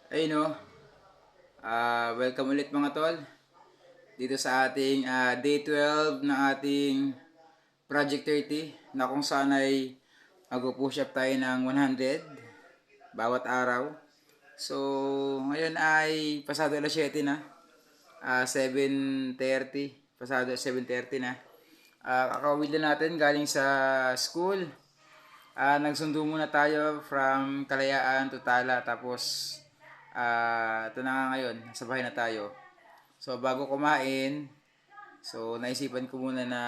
Ayun no, welcome ulit mga tol dito sa ating day 12 na ating Project 30 na kung saan ay mag-push up tayo ng 100 bawat araw. So, ngayon ay pasado alas 7 na, 7:30, pasado 7:30 na. Kakawid na natin galing sa school. Nagsundo muna tayo from Kalayaan to Tala tapos ito na nga ngayon, sa bahay na tayo. So bago kumain, so naisipan ko muna na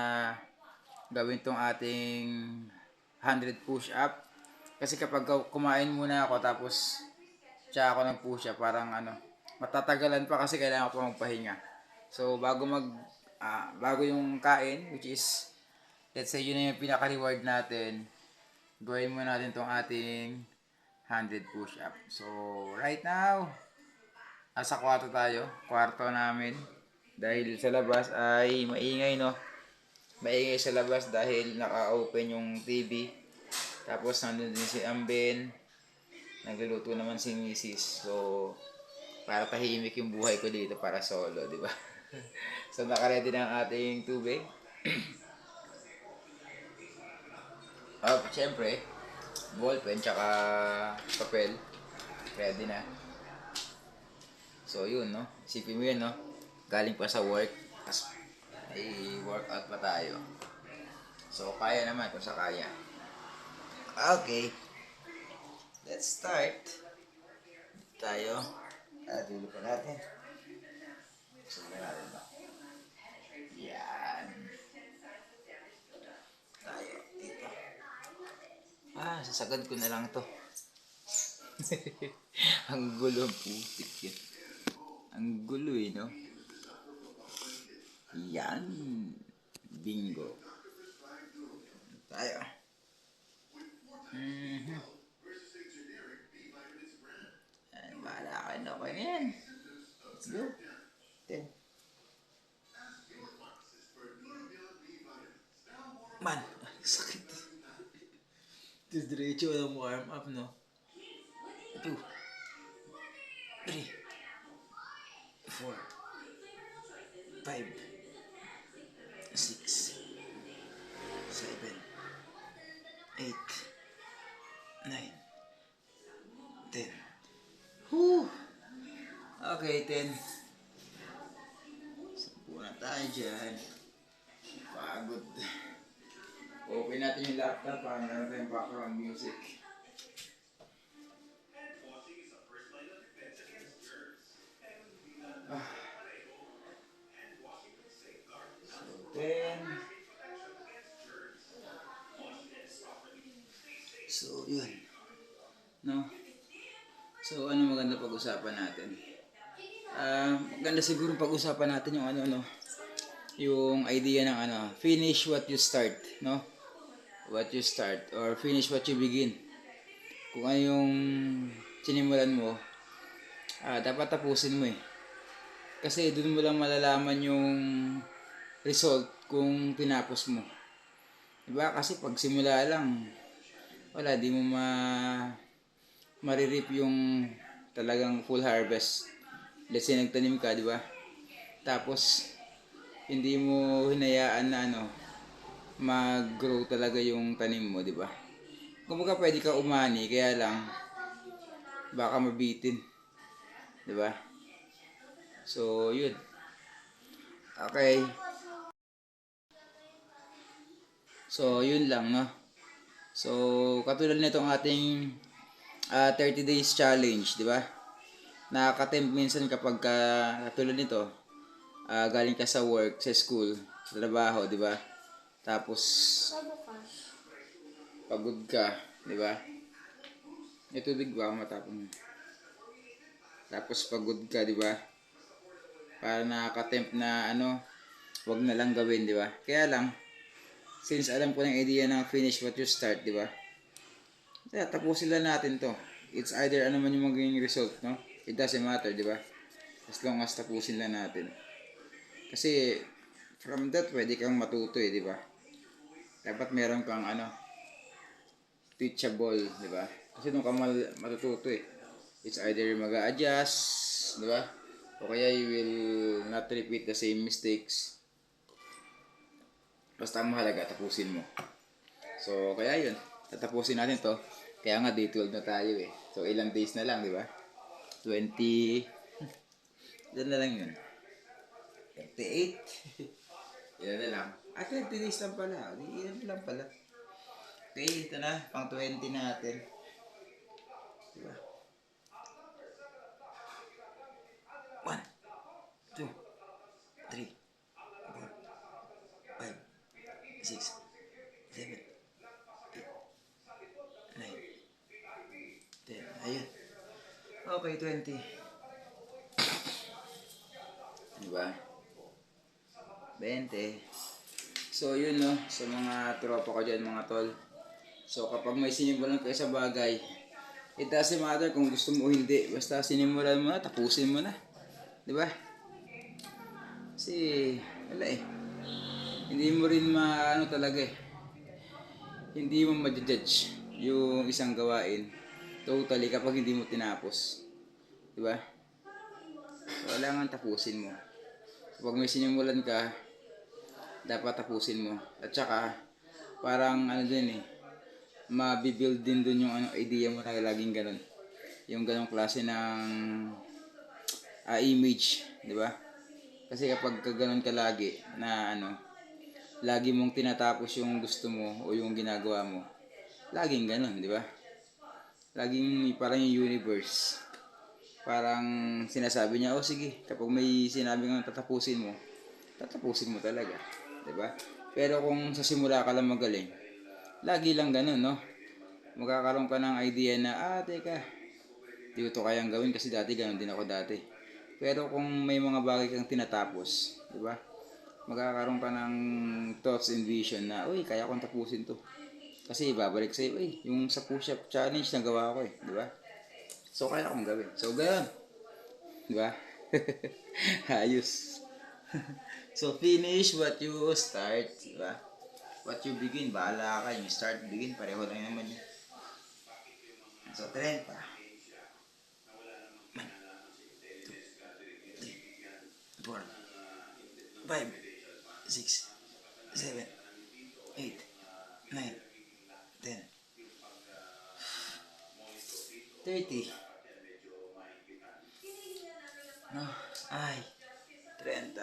gawin tong ating 100 push up. Kasi kapag kumain muna ako tapos tsaka ako ng push up, parang matatagalan pa kasi kailangan ko magpahinga. So bago yung kain, which is let's say yun na yung pinaka-reward natin, gawin muna natin tong ating 100 push up. So right now, nasa kwarto namin. Dahil sa labas ay maingay, no? Maingay sa labas dahil naka-open yung TV. Tapos nandun din si Amben. Nagluluto naman si Mrs. So, para tahimik yung buhay ko dito para solo, di ba? So, nakaredy na ang ating tubig. Siyempre, ballpen tsaka papel. Ready na. So, yun, no? Isipin mo yun, no? Galing pa sa work. Tapos, ay workout pa tayo. So, kaya naman kung sa kaya. Okay. Let's start. Tayo. Dulo pa natin. Sundan natin ba? Yan. Tayo. Dito. Sasagad ko na lang to. Ang gulo ang putik yun. Ang gulo no? Yan. Bingo. Tayo. Bahala kayo na kayo yan. Let's go. 10. Man, sakit. Tapos diretso na mo arm up, no? 2, 3, 4, 5, 6, 7, 8, 9, 10. Whew! Okay, 10. Sampu na tayo dyan. Pagod. Open natin yung laptop para meron tayong background music. So, 10. So, yun. No? So, ano maganda pag-usapan natin? Maganda siguro pag-usapan natin yung yung idea ng finish what you start, no? What you start or finish what you begin. Kung ano yung sinimulan mo, dapat tapusin mo eh. Kasi doon mo lang malalaman yung result kung tinapos mo. Diba? Kasi pag simula lang, wala, di mo maririp yung talagang full harvest. Let's say nagtanim ka, di ba? Tapos, hindi mo hinayaan na mag-grow talaga yung tanim mo, di ba? Kumbaga pwede ka umani, kaya lang baka mabitin, di ba? So, yun. Okay. So, yun lang, no? So, katulad nitong ating 30 days challenge, di ba? Nakaka-tempt minsan kapag katulad nito, galing ka sa work, sa school, sa trabaho, di ba? Tapos, pagod ka, di ba? May tubig ba matapon? Tapos pagod ka, di ba? Para nakaka-tempt na wag na lang gawin, di ba? Kaya lang, since alam ko ng idea ng finish what you start, di ba? Kaya tapusin lang natin to. It's either ano man yung magiging result, no? It doesn't matter, di ba? As long as tapusin lang natin. Kasi, from that, pwede kang matuto eh, di ba? Dapat meron kang teachable, di ba? Kasi doon ka matututo eh. It's either mag-a-adjust, di ba? O kaya you will not repeat the same mistakes. Basta ang mahalaga, tapusin mo. So, kaya yun. Tatapusin natin to. Kaya nga, day 12 na tayo eh. So, ilang days na lang, di ba? 20... Ilan na lang yun? 38? Ilan na lang? 20 days lang pala. Ilan lang pala. Okay, ito na. Pang 20 natin. Diba? 1, 2, 3, 4, 5, 6, 7, 9, 10. Ayun. Okay, 20. Diba? 20. So, yun no. Sa mga tropa ko dyan, mga tol. So, kapag may sinimulan kayo sa bagay, it doesn't matter kung gusto mo o hindi. Basta sinimulan mo na, tapusin mo na. Diba? Kasi, wala eh. Hindi mo rin maano talaga eh. Hindi mo ma-judge yung isang gawain. Totally kapag hindi mo tinapos. Diba? So, kailangan tapusin mo. Kapag may sinimulan ka, dapat tapusin mo. At saka, parang ano din eh, mabibuild din dun yung ano, idea mo na laging ganun. Yung ganong klase ng image, di ba? Kasi kapag ganun ka lagi na ano, lagi mong tinatapos yung gusto mo o yung ginagawa mo, laging ganun, di ba? Laging parang yung universe. Parang sinasabi niya, oh sige, kapag may sinabi nga tatapusin mo, tatapusin mo talaga, di ba? Pero kung sa simula ka lang magaling, lagi lang ganun, no? Magkakaroon ka ng idea na, teka, di ko to kayang gawin kasi dati ganun din ako dati. Pero kung may mga bagay kang tinatapos, di ba? Magkakaroon ka ng thoughts and vision na, uy, kaya kong tapusin to. Kasi babalik sa'yo, uy, yung sa push-up challenge na gawa ko eh, di ba? So, kaya kong gawin. So, ganun. Di ba? Ayos. So, finish what you start, di ba? What you begin, bahala ka. Yung start, begin, pareho lang naman yun. So, 30. 4, 5, 6, 7, 8, 9, 10, 30. No? Ay, 30.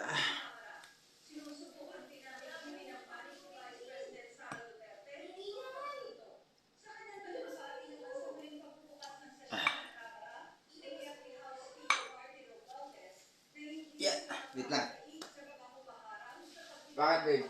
Yeah, wait lang. Bakit, babe?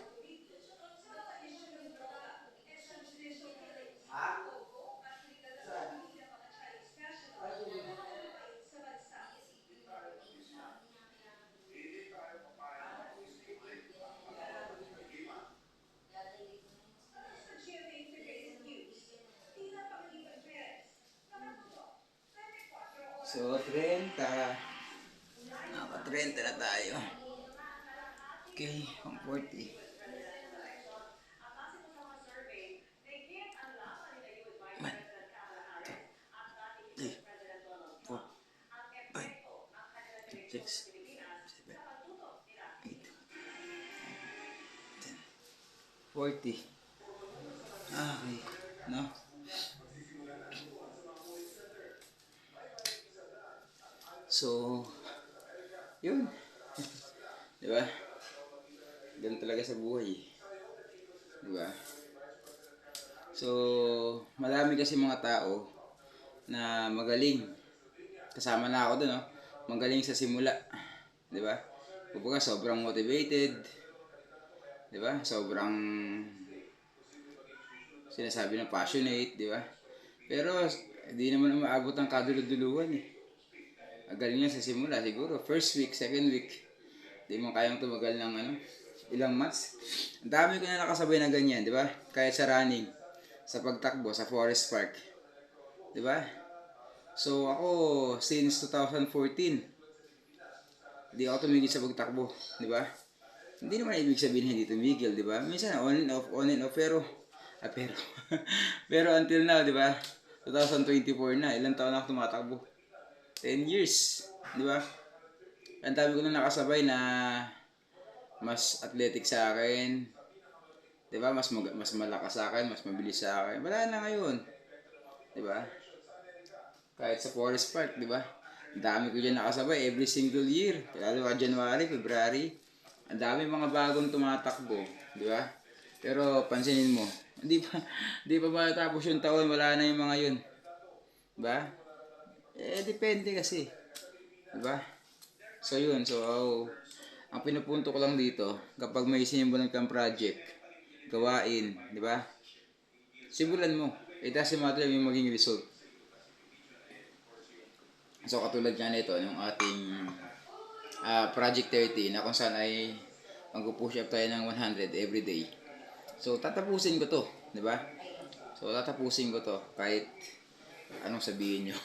So, 30. Naka-30 na tayo. Okay, 140. 1, 2, 3, 4, 5, 6, 7, 8, 10, 40. Okay, no? So, yun. Di ba? Ganun talaga sa buhay. Di ba? So, marami kasi mga tao na magaling. Kasama na ako dun, no? Magaling sa simula. Di ba? Kumbaga, sobrang motivated. Di ba? Sobrang sinasabi ng passionate, di ba? Pero, hindi naman umaabot ang kaduluduluhan eh. Magaling niya sa simula, siguro. First week, second week. Di mo kayang tumagal ng ano, ilang months. Ang dami ko na nakasabay na ganyan, di ba? Kahit sa running, sa pagtakbo, sa Forest Park. Di ba? So ako, since 2014, di ako tumigil sa pagtakbo, di ba? Hindi naman ibig sabihin hindi tumigil, di ba? Minsan on and off, pero, pero, pero until now, di ba? 2024 na, ilang taon na ako tumatakbo. 10 years. Di ba? Ang dami ko na nakasabay na mas athletic sa akin. Di ba? Mas malakas sa akin, mas mabilis sa akin. Wala na ngayon. Di ba? Kahit sa Forest Park, di ba? Ang dami ko dyan nakasabay every single year. Lalo ka January, February. Ang dami mga bagong tumatakbo. Di ba? Pero pansinin mo, hindi pa, hindi pa matapos yung taon, wala na yung mga yun. Di ba? Depende kasi. Di ba? So yun, ang pinupunto ko lang dito, kapag may sinimulan kang project, gawain, di ba? Simulan mo. It doesn't matter yung maging result. So katulad nga nito, yung ating Project 30 na kung saan ay mag-push up tayo ng 100 every day. So tatapusin ko to, di ba? So tatapusin ko to kahit anong sabihin nyo.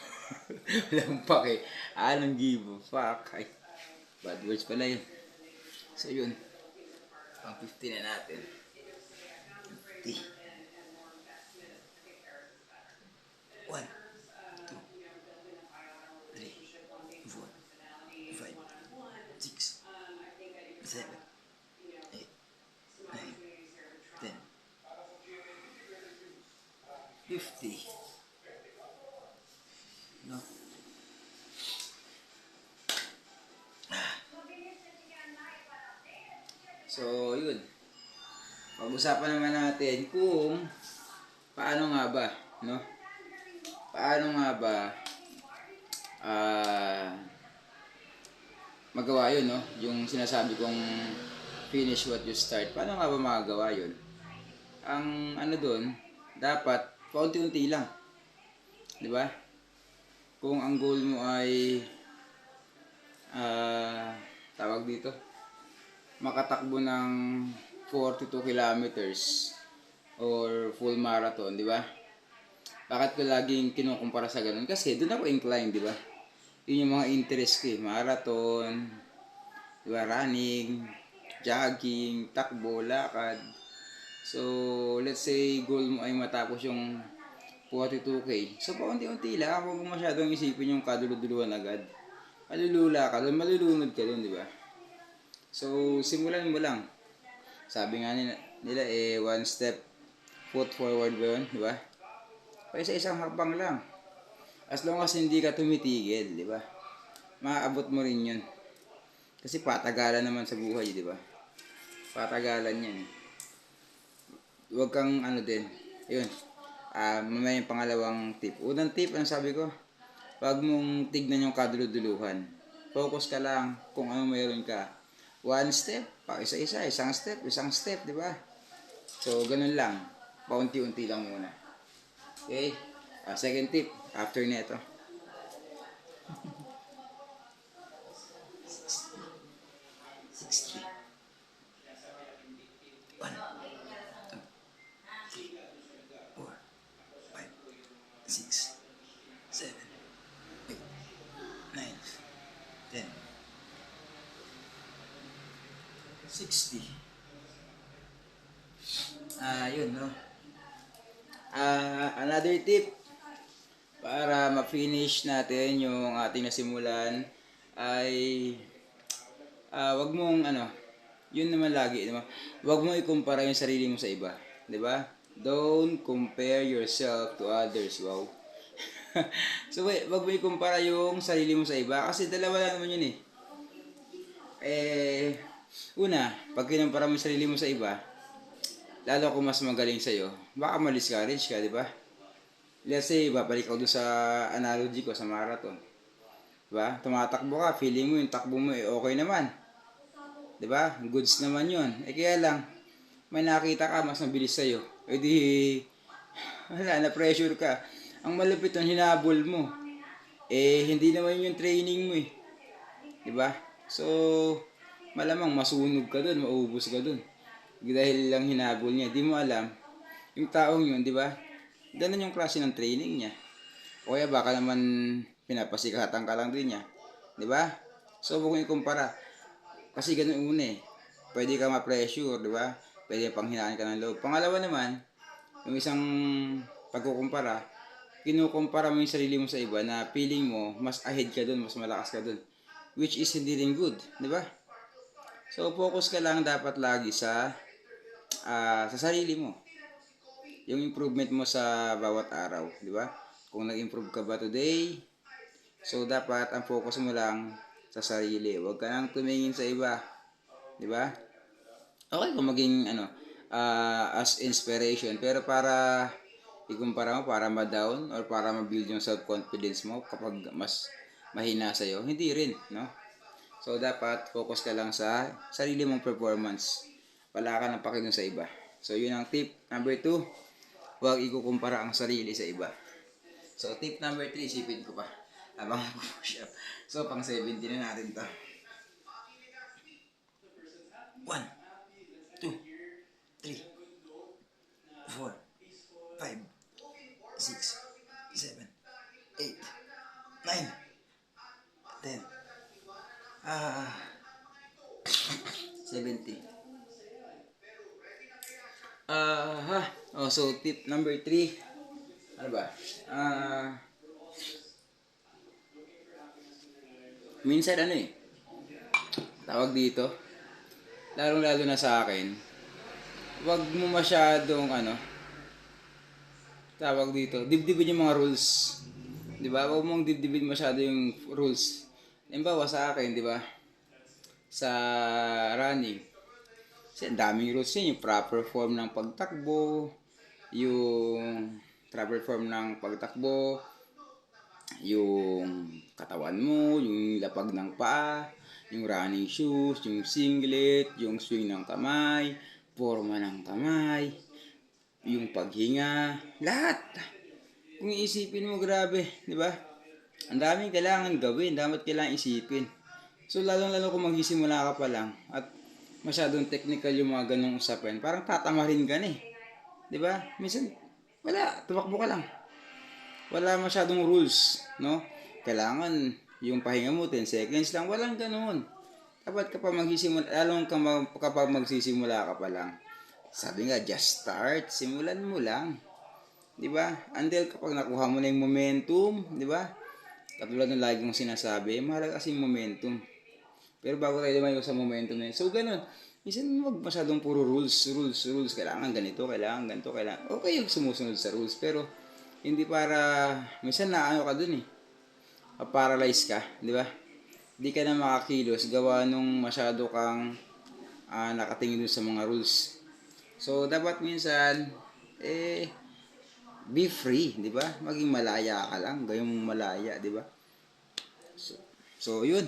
Walang pake. Anong give a fuck. Ay, bad words pala yun. So yun. Ang 50 na natin. 50. 1, 2, 3, 4, 5, 6, 7, 8, 9, 10, 50. No? So, yun. Pag-usapan naman natin kung paano nga ba, no? Paano nga ba magawa yun, no? Yung sinasabi kong finish what you start. Paano nga ba magagawa yun? Ang ano doon, dapat paunti-unti lang. Di ba? Kung ang goal mo ay tawag dito, makatakbo ng 42 kilometers or full marathon, di ba? Bakit ko laging kinukumpara sa ganun? Kasi doon ako inclined, di ba? Yun yung mga interest ko eh. Marathon, di ba? Running, jogging, takbo, lakad. So, let's say goal mo ay matapos yung 42K. So, paunti-unti lang. Huwag mo masyadong isipin yung kaduluduluhan agad. Malulula ka doon, malulunod ka doon, di ba? So, simulan mo lang. Sabi nga nila one step foot forward ba yun, di ba? Kaya sa isang hakbang lang. As long as hindi ka tumitigil, di ba? Maaabot mo rin yun. Kasi patagalan naman sa buhay, di ba? Patagalan yan. Huwag kang ano din. Yun. Mamaya yung pangalawang tip. Unang tip, ang sabi ko, huwag mong tignan yung kaduluduluhan. Focus ka lang kung ano mayroon ka. One step, pa isa-isa, isang step, di ba? So, ganun lang. Paunti-unti lang muna. Okay? Second tip, after nito. 60. 1, 2, 3, 4, 5, 6, 7, 8, 9, 10, 60. Yun, no? Another tip para ma-finish natin yung ating nasimulan ay wag mong yun naman lagi, di ba? Wag mo ikumpara yung sarili mo sa iba, di ba? Don't compare yourself to others. Wow. So wag mo ikumpara yung sarili mo sa iba kasi dalawa lang naman yun eh. Una, pag kinumpara mo yung sarili mo sa iba, lalo kung mas magaling sa'yo, baka ma-discourage ka, di ba? Let's say, babalik ako doon sa analogy ko sa marathon. Di ba? Tumatakbo ka, feeling mo yung takbo mo okay naman. Di ba? Goods naman yun. Kaya lang, may nakita ka, mas mabilis sa'yo. Di, wala, na-pressure ka. Ang malupit nun, hinabol mo. Hindi naman yung training mo Di ba? So, malamang masunog ka dun, maubos ka dun. Dahil lang hinabol niya, di mo alam, yung taong yun, di ba? Ganun yung klase ng training niya. O kaya baka naman pinapasikatan ka lang din niya. Di ba? So, huwag mong ikumpara. Kasi ganun una Pwede ka ma-pressure, di ba? Pwede panghinaan ka ng loob. Pangalawa naman, yung isang pagkukumpara, kinukumpara mo yung sarili mo sa iba na feeling mo mas ahead ka dun, mas malakas ka dun. Which is hindi rin good, di ba? So focus ka lang dapat lagi sa sarili mo. Yung improvement mo sa bawat araw, di ba? Kung nag-improve ka ba today, so dapat ang focus mo lang sa sarili. Huwag ka nang tumingin sa iba, di ba? Okay kung maging as inspiration, pero para ikumpara mo, para ma-down or para ma-build yung self-confidence mo kapag mas mahina sa'yo, hindi rin, no? So, dapat focus ka lang sa sarili mong performance. Wala ka nang pakialam sa iba. So, yun ang tip number 2. Huwag ikukumpara ang sarili sa iba. So, tip number 3, isipin ko pa. Habang push up. So, pang 70 na natin to. 1, 2, 3, 4, 5, 6, 7, 8, 9, 10. 70. So tip number 3. Ano ba? Minsan tawag dito, lalong-lalo na sa akin, wag mo masyadong tawag dito, dibdibin yung mga rules. 'Di ba? Wag mong dibdibin masyado yung rules. Halimbawa sa akin, 'di ba? Sa running, kasi ang daming rules yun, yung proper form ng pagtakbo, yung katawan mo, yung lapag ng paa, yung running shoes, yung singlet, yung swing ng kamay, forma ng kamay, yung paghinga, lahat. Kung iisipin mo, grabe, di ba? Ang daming kailangan gawin, dapat kailangan isipin. So, lalong-lalo kung magsisimula ka pa lang at masyadong technical yung mga ganong usapan, parang tatamarin ka na eh. Di ba? Minsan, wala, tumakbo ka lang. Wala masyadong rules, no? Kailangan yung pahinga mo 10 seconds lang, walang ganoon. Dapat kapag magsisimula ka pa lang, sabi nga, just start, simulan mo lang. 'Di ba? Until kapag nakuha mo na yung momentum, 'di ba? Katulad ng lagi kong sinasabi, mahalaga kasi yung momentum. Pero bago tayo lumayo sa momentum na yun, so ganun. Minsan wag masyadong puro rules. Kailangan ganito, kailangan ganito, kailangan. Okay yung sumusunod sa rules, pero hindi para, minsan ka dun eh. Paralyze ka, di ba? Hindi ka na makakilos, gawa nung masyado kang nakatingin dun sa mga rules. So, dapat minsan, be free, di ba? Maging malaya ka lang, gawin mong malaya, di ba? So, yun.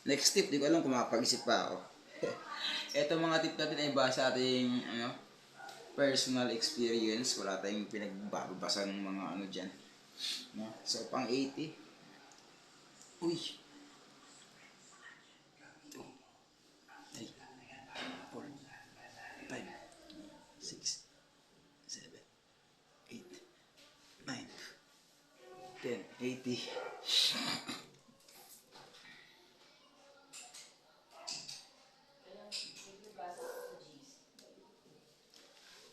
Next tip, di ko alam kung makapag-isip pa ako. Ito mga tip natin ay basa ating personal experience. Wala tayong pinagbabasa ng mga dyan. No? So, pang 80. Uy! 2, 3, 4, 5, 6, 7, 8, 9, 10, 80.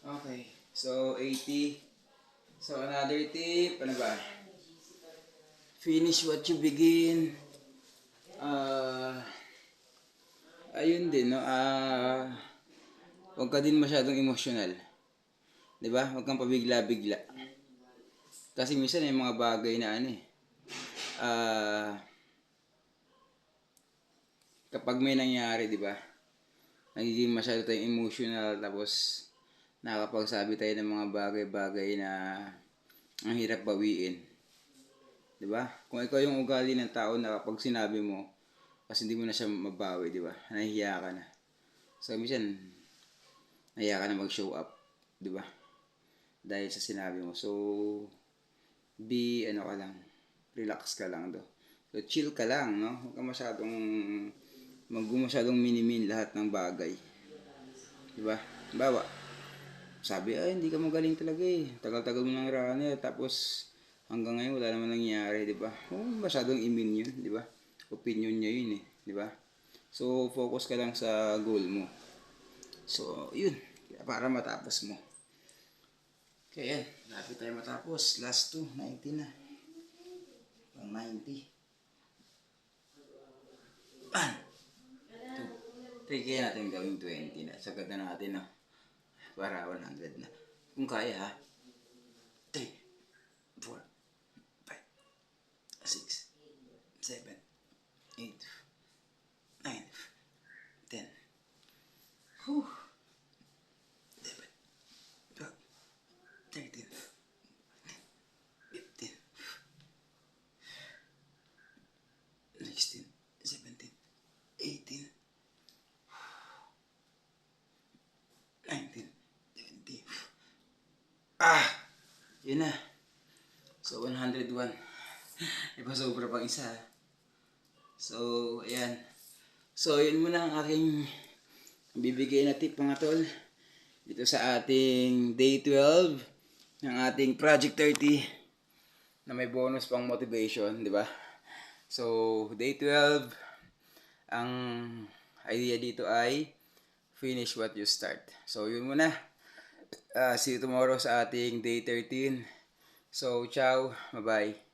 Okay, so 80. So another tip, ano ba? Finish what you begin. Ayun din, no? Huwag ka din masyadong emotional. 'Di ba? Huwag kang pabigla-bigla. Kasi minsan may mga bagay na kapag may nangyari, 'di ba? Nagiging masyado tayong emotional, tapos nakakapagsabi tayo ng mga bagay-bagay na ang hirap bawiin. 'Di ba? Kung ikaw yung ugali ng tao na kapag sinabi mo, kasi hindi mo na siya mabawi, 'di ba? Nahihiya ka na. So, minsan, nahihiya ka na mag-show up, 'di ba? Dahil sa sinabi mo. So, ka lang, relax ka lang do. So, chill ka lang, no? Huwag ka masyadong minimin lahat ng bagay. 'Di ba? Bawa, sabi, hindi ka magaling talaga eh. Tagal-tagal mo ng runner, tapos hanggang ngayon wala naman nangyari, di ba? Masyadong immune yun, di ba? Opinion niya yun eh, di ba? So, focus ka lang sa goal mo. So, yun. Para matapos mo. Okay, yan. Lapit tayo matapos. Last 2, 90 na. Pang 90. 1, 2, 3. Kaya natin gawing 20 na. Sagad na natin, no? Para 100 na. Kung kaya, ha? 3, 4, 5, 6, 7, 8, 9, 10. Whew. 11, 12, 13, 15, 16, 17, 18, 19, 20. Yun na. So, 101. Iba sobra pang isa. So, ayan. So, yun muna ang aking bibigay na tip mga tol. Dito sa ating day 12 ng ating Project 30 na may bonus pang motivation, di ba? So, day 12, ang idea dito ay finish what you start. So, yun muna. See you tomorrow sa ating day 13. So, ciao. Bye-bye.